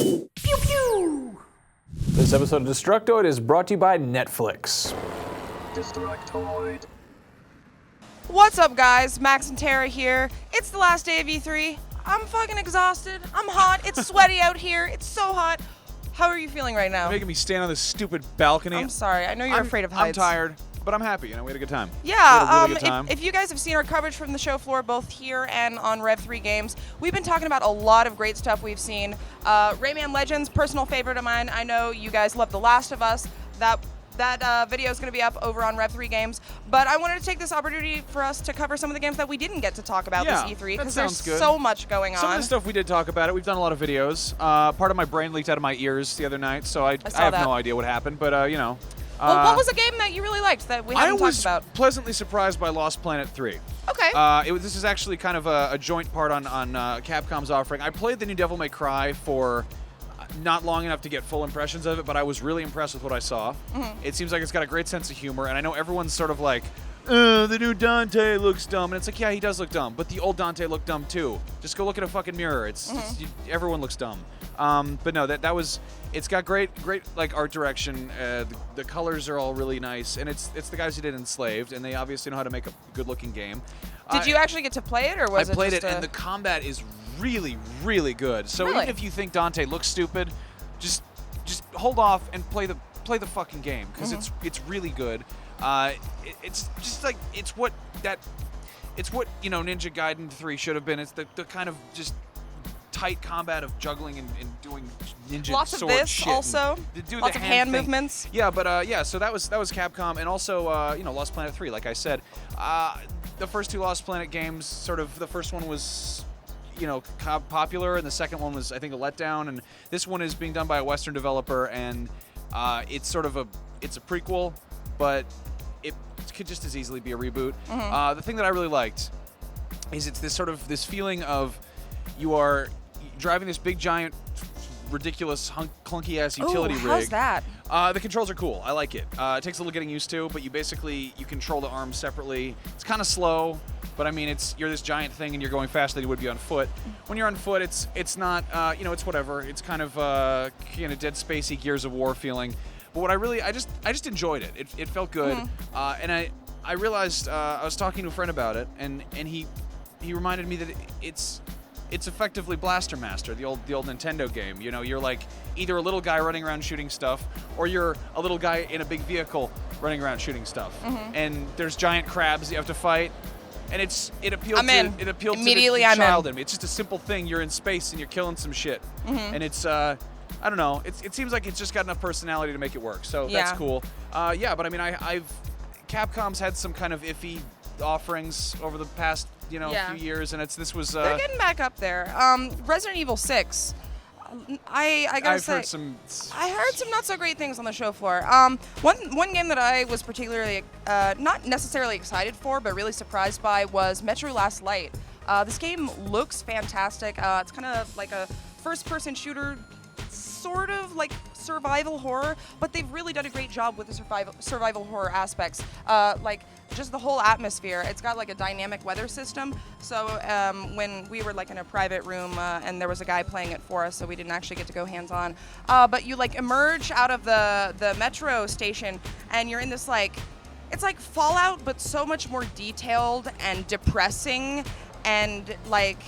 Pew pew! This episode of Destructoid is brought to you by Netflix. Destructoid. What's up, guys? Max and Tara here. It's the last day of E3. I'm fucking exhausted. I'm hot. It's sweaty out here. It's so hot. How are you feeling right now? You're making me stand on this stupid balcony. I'm sorry. I know you're afraid of heights. I'm tired, but I'm happy. You know, we had a good time. Yeah. We had a really good time. If you guys have seen our coverage from the show floor, both here and on Rev3 Games, we've been talking about a lot of great stuff we've seen. Rayman Legends, personal favorite of mine. I know you guys love The Last of Us. That video is going to be up over on Rev3 Games, but I wanted to take this opportunity for us to cover some of the games that we didn't get to talk about this E3 because there's so much going on. Some of the stuff we did talk about it. We've done a lot of videos. Part of my brain leaked out of my ears the other night, so I have no idea what happened, but you know. Well, what was a game that you really liked that we haven't talked about? I was pleasantly surprised by Lost Planet 3. Okay. This is actually kind of a joint part on Capcom's offering. I played the new Devil May Cry for not long enough to get full impressions of it, but I was really impressed with what I saw. Mm-hmm. It seems like it's got a great sense of humor, and I know everyone's sort of like, the new Dante looks dumb, and it's like, yeah, he does look dumb, but the old Dante looked dumb too. Just go look at a fucking mirror. Everyone looks dumb. But no, it's got great like art direction. The colors are all really nice, and it's the guys who did Enslaved, and they obviously know how to make a good-looking game. Did you actually get to play it, or was it? I played it, and the combat is really, really good. So even if you think Dante looks stupid, just hold off and play the fucking game because it's really good. It's just like it's what Ninja Gaiden 3 should have been. It's the kind of just tight combat of juggling and doing ninja lots sword of this shit. Also, lots of hand thing. movements. Yeah, but so that was Capcom, and also Lost Planet 3. Like I said, the first two Lost Planet games, sort of the first one was popular, and the second one was, I think, a letdown, and this one is being done by a Western developer, and it's sort of a prequel, but it could just as easily be a reboot. Mm-hmm. The thing that I really liked is it's this feeling of you are driving this big giant ridiculous clunky ass utility rig. How's that? The controls are cool. I like it. It takes a little getting used to, but you control the arms separately. It's kind of slow, but I mean, you're this giant thing and you're going faster than you would be on foot. When you're on foot, it's not it's whatever. It's kind of Dead Spacey Gears of War feeling. But what I just enjoyed it. It felt good. Mm-hmm. And I realized I was talking to a friend about it, and he reminded me that it's effectively Blaster Master, the old Nintendo game. You're like either a little guy running around shooting stuff, or you're a little guy in a big vehicle running around shooting stuff. Mm-hmm. And there's giant crabs you have to fight, and it appealed to the child in me. It's just a simple thing. You're in space and you're killing some shit, and it's I don't know. It seems like it's just got enough personality to make it work. So that's cool. But I mean, Capcom's had some kind of iffy offerings over the past few years, and this was they're getting back up there. Resident Evil 6. I've heard some not so great things on the show floor. One game that I was particularly not necessarily excited for, but really surprised by was Metro Last Light. This game looks fantastic. It's kind of like a first-person shooter, sort of like survival horror, but they've really done a great job with the survival horror aspects. Like just the whole atmosphere. It's got like a dynamic weather system. So when we were like in a private room and there was a guy playing it for us, so we didn't actually get to go hands-on. But you like emerge out of the metro station and you're in this it's like Fallout, but so much more detailed and depressing, and like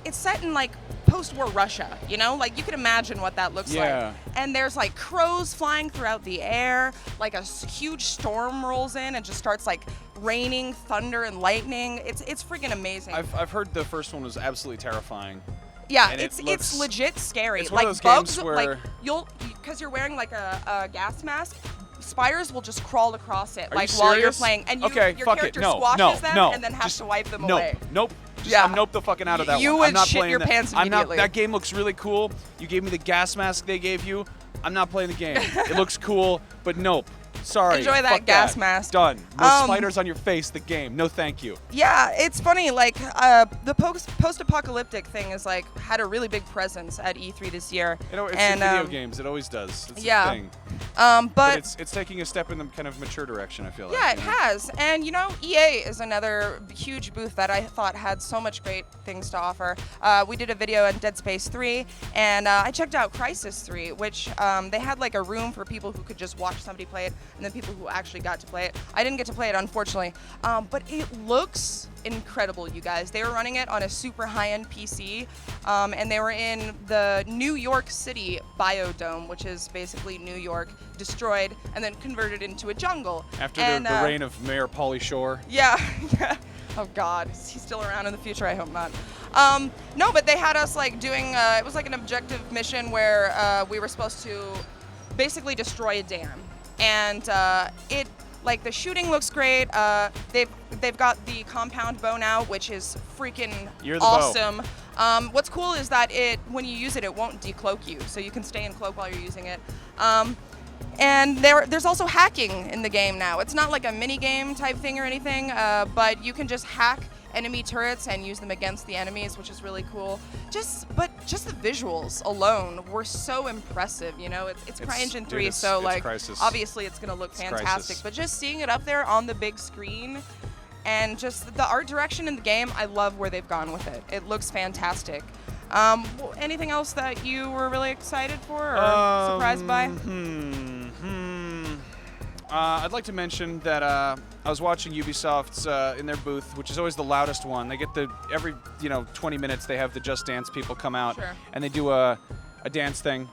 it's set in like post-war Russia, like you can imagine what that looks like. And there's like crows flying throughout the air, like a huge storm rolls in and just starts like raining thunder and lightning. It's freaking amazing. I've heard the first one was absolutely terrifying. Yeah, it's legit scary. It's like one of those bugs, games where like because you're wearing like a gas mask. Spiders will just crawl across it, while you're playing, and your character squashes them and then has to wipe them away. Nope. I'm nope the fucking out of that one. You would I'm not shit playing your pants immediately. That game looks really cool. You gave me the gas mask they gave you. I'm not playing the game. It looks cool, but nope. Sorry. Enjoy that gas mask. Done. No spiders on your face. The game. No, thank you. Yeah, it's funny. Like the post-apocalyptic thing is like had a really big presence at E3 this year. It's in video games. It always does. It's yeah. a thing. But it's taking a step in the kind of mature direction, I feel like. Yeah, it has. And, EA is another huge booth that I thought had so much great things to offer. We did a video on Dead Space 3, and I checked out Crysis 3, which they had like a room for people who could just watch somebody play it, and then people who actually got to play it. I didn't get to play it, unfortunately. But it looks incredible, you guys. They were running it on a super high-end PC, and they were in the New York City Biodome, which is basically New York destroyed and then converted into a jungle. After the reign of Mayor Pauly Shore. Yeah. Oh God, is he still around in the future? I hope not. No, but they had us like doing. It was like an objective mission where we were supposed to basically destroy a dam, and like the shooting looks great. They've got the compound bow now, which is freaking awesome. What's cool is that when you use it, it won't decloak you, so you can stay in cloak while you're using it. And there's also hacking in the game now. It's not like a mini game type thing or anything, but you can just hack enemy turrets and use them against the enemies, which is really cool. Just the visuals alone were so impressive. It's CryEngine 3, so like Crysis. Obviously it's gonna look fantastic. But just seeing it up there on the big screen, and just the art direction in the game, I love where they've gone with it. It looks fantastic. Anything else that you were really excited for or surprised by? I'd like to mention that I was watching Ubisoft's in their booth, which is always the loudest one. They get every 20 minutes they have the Just Dance people come out, Sure. and they do a dance thing.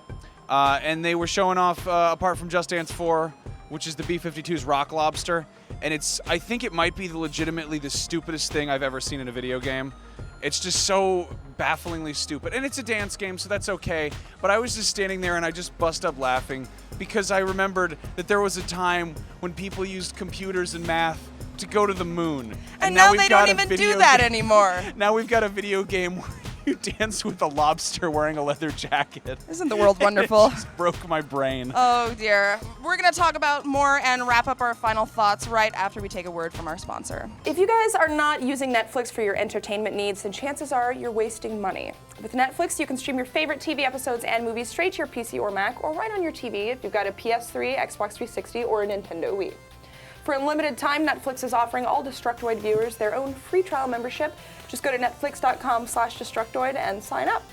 And they were showing off, apart from Just Dance 4, which is the B-52's Rock Lobster, and I think it might be legitimately the stupidest thing I've ever seen in a video game. It's just so bafflingly stupid. And it's a dance game, so that's okay. But I was just standing there and I just bust up laughing because I remembered that there was a time when people used computers and math to go to the moon. And now they don't even do that anymore. Now we've got a video game where you dance with a lobster wearing a leather jacket. Isn't the world wonderful? It just broke my brain. Oh dear. We're going to talk about more and wrap up our final thoughts right after we take a word from our sponsor. If you guys are not using Netflix for your entertainment needs, then chances are you're wasting money. With Netflix, you can stream your favorite TV episodes and movies straight to your PC or Mac, or right on your TV if you've got a PS3, Xbox 360, or a Nintendo Wii. For a limited time, Netflix is offering all Destructoid viewers their own free trial membership. Just go to netflix.com/Destructoid and sign up.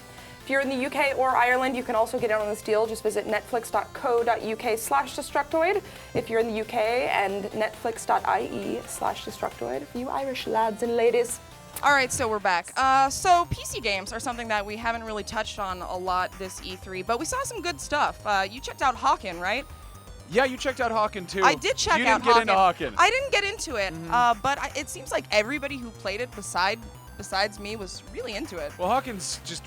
If you're in the UK or Ireland, you can also get in on this deal. Just visit netflix.co.uk/Destructoid if you're in the UK, and netflix.ie/Destructoid for you Irish lads and ladies. All right, so we're back. So PC games are something that we haven't really touched on a lot this E3, but we saw some good stuff. You checked out Hawkin, right? Yeah, you checked out Hawkin too. I did check out Hawkin. You didn't get into Hawkin. I didn't get into it, but it seems like everybody who played it besides me was really into it. Well, Hawkin's just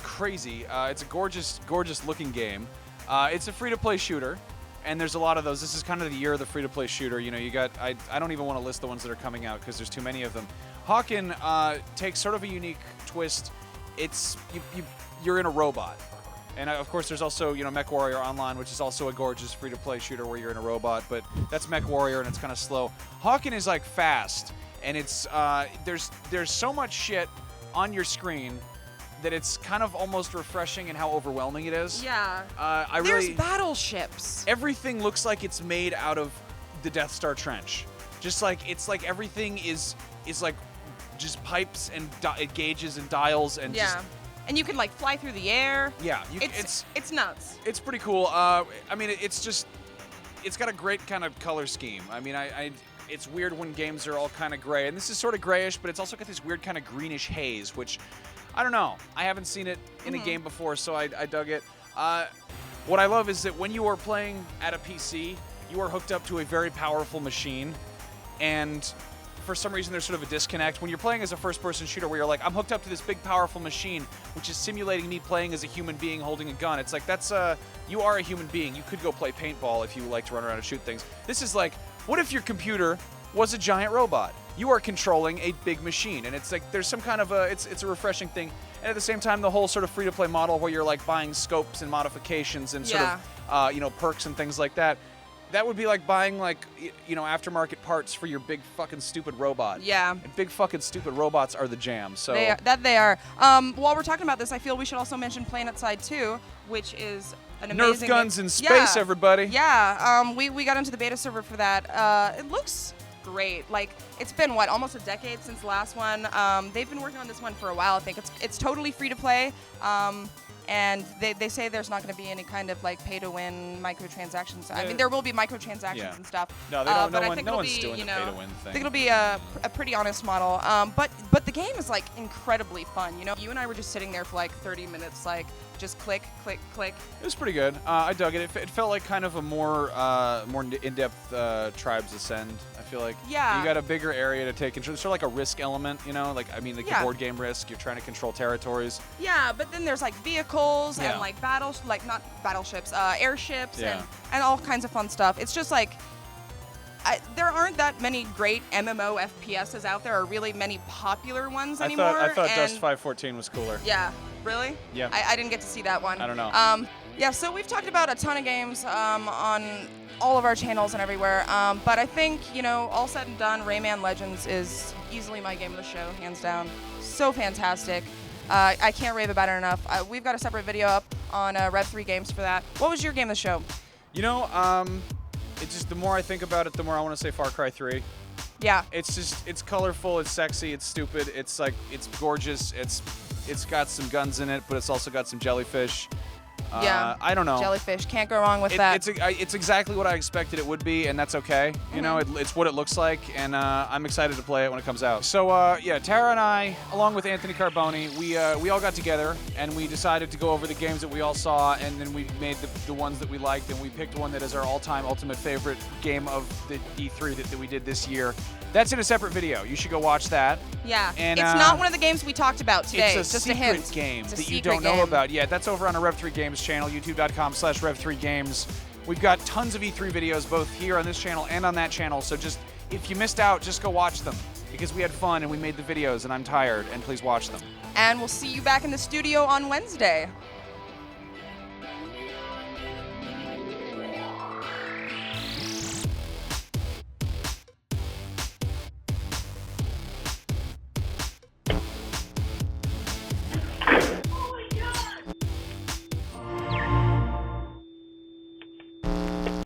crazy. It's a gorgeous looking game. It's a free-to-play shooter, and there's a lot of those. This is kind of the year of the free-to-play shooter. You got I don't even want to list the ones that are coming out because there's too many of them. Hawkin takes sort of a unique twist. It's you're in a robot. And of course, there's also MechWarrior Online, which is also a gorgeous free-to-play shooter where you're in a robot. But that's MechWarrior, and it's kind of slow. Hawkin is like fast, and it's there's so much shit on your screen that it's kind of almost refreshing in how overwhelming it is. Yeah. There's battleships. Everything looks like it's made out of the Death Star trench. Just like it's like everything is like just pipes and gauges and dials and just. And you can like fly through the air. Yeah, it's nuts. It's pretty cool. I mean, it's got a great kind of color scheme. I mean, it's weird when games are all kind of gray, and this is sort of grayish, but it's also got this weird kind of greenish haze, which I don't know. I haven't seen it in a game before, so I dug it. What I love is that when you are playing at a PC, you are hooked up to a very powerful machine, and for some reason there's sort of a disconnect. When you're playing as a first-person shooter where you're like, I'm hooked up to this big, powerful machine, which is simulating me playing as a human being holding a gun. It's like, you are a human being. You could go play paintball if you like to run around and shoot things. This is like, what if your computer was a giant robot? You are controlling a big machine, and it's like, there's some kind of it's a refreshing thing. And at the same time, the whole sort of free-to-play model where you're like buying scopes and modifications and sort of, perks and things like that. That would be like buying like aftermarket parts for your big fucking stupid robot. Yeah. And big fucking stupid robots are the jam. So they are. While we're talking about this, I feel we should also mention PlanetSide 2, which is an amazing Nerf guns game. in space, everybody. Yeah. We got into the beta server for that. It looks great. Like, it's been almost a decade since the last one. They've been working on this one for a while. I think it's totally free to play. And they say there's not going to be any kind of like pay-to-win microtransactions. I mean, there will be microtransactions and stuff. No, they don't. But No I think one's doing the pay-to-win thing. I think it'll be a pretty honest model. But the game is like incredibly fun. You and I were just sitting there for like 30 minutes, like just click, click, click. It was pretty good. I dug it. It felt like kind of a more in-depth Tribes Ascend. I feel like. Yeah. You got a bigger area to take control. It's sort of like a Risk element, Like the board game Risk. You're trying to control territories. Yeah, but then there's like vehicles and like not battleships, airships and all kinds of fun stuff. It's just like there aren't that many great MMO FPSs out there, or really many popular ones anymore. I thought Dust 514 was cooler. Yeah, really? Yeah. I didn't get to see that one. I don't know. Yeah, so we've talked about a ton of games on all of our channels and everywhere, but I think, all said and done, Rayman Legends is easily my game of the show, hands down. So fantastic. I can't rave about it enough. We've got a separate video up on Rev3 Games for that. What was your game of the show? It's just the more I think about it, the more I want to say Far Cry 3. Yeah. It's colorful, it's sexy, it's stupid, it's gorgeous, it's got some guns in it, but it's also got some jellyfish. Yeah. I don't know. Jellyfish, can't go wrong with that. It's exactly what I expected it would be, and that's okay. It's what it looks like, and I'm excited to play it when it comes out. So Tara and I, along with Anthony Carboni, we all got together and we decided to go over the games that we all saw, and then we made the ones that we liked, and we picked one that is our all-time ultimate favorite game of the E3 that we did this year. That's in a separate video. You should go watch that. Yeah. And, it's not one of the games we talked about today. It's just secret a hint. game It's a that you secret don't know game. about. Yeah, that's over on our Rev3 Games channel, youtube.com/Rev3Games. We've got tons of E3 videos both here on this channel and on that channel, so just if you missed out, just go watch them because we had fun and we made the videos and I'm tired, and please watch them. And we'll see you back in the studio on Wednesday.